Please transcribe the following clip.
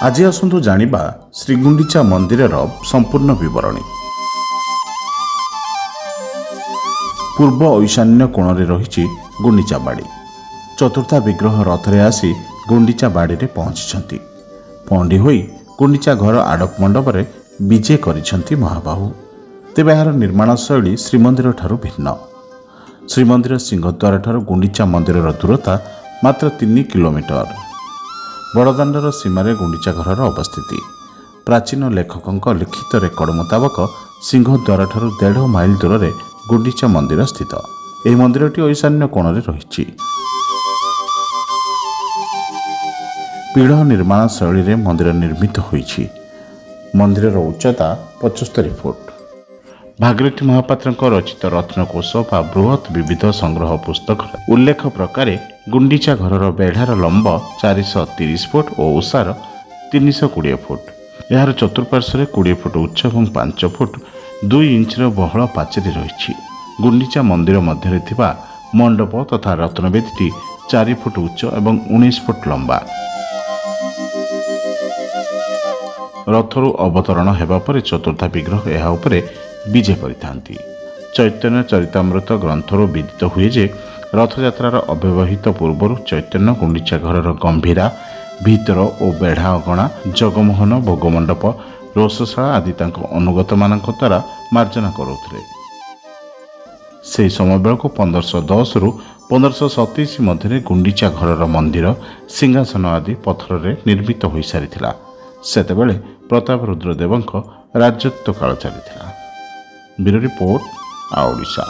আজি आसतु जानिबा श्रीगुंडीचा मंदिरर संपूर्ण विवरणी। पूर्व ईशान्य कोणरे रही गुंडीचा बाड़ी। चतुर्था विग्रह रथरे आसी गुंडीचा बाड़ी रे पहुंची पौंडी होई गुंडीचा घर आडप मंडपरे विजे करिसेंती महाबाहु। तेबे यार निर्माण शैली श्रीमंदिर ठारू भिन्न। श्रीमंदिर सिंहद्वार ठारू गुंडीचा मंदिरर दूरता मात्र 3 किलोमीटर। बड़दाण्डर सीमारे गुंडीचा घरर अवस्थिति। प्राचीन लेखकों लिखित रेकर्ड मुताबक सिंहद्वार ठारू 1.5 माइल दूर में गुंडीचा मंदिर स्थित। यह मंदिरटी ईशान्य कोणरे रही। पीढ़ निर्माण शैली रे मंदिर निर्मित होईछि। मंदिरर उच्चता 75 फुट। भागीरथी महापात्र रचित रत्नकोश बा बृहत विविध संग्रह पुस्तक उल्लेख प्रकार गुंडीचा घरर बेढ़ार लंब 430 फुट और ओसार 320 फुट। यार चतुर्पार्श्व 20 फुट उच्च और 5 फुट 2 इंचर बहल पाचेरी रही। गुंडीचा मंदिर मध्य थिबा मंडप तथा रत्नवेदी 4 फुट उच्च और 19 फुट लंबा। रथरु अवतरण हेबा परे चतुर्था विग्रह एहा उपरे विजे करिथांती। चैतन्य चरितामृत ग्रंथरु विदित हुए जे रथयात्रार अव्यवहित पूर्वर चैतन्य गुंडीचा घरर गंभीरा भीतर और बेढ़ा अगणा जगमोहन भोगमंडप रोषशाला आदि अनुगत मानक द्वारा मार्जना करुଥିଲେ। से समय बेलू 1510 रु 1527 मध्य गुंडीचा घरर मंदिर सिंहासन आदि पत्थर निर्मित हो सारी। सेतेबेले प्रताप रुद्रदेवଙ୍କ राजत्व काल चली। Bureau report Odisha.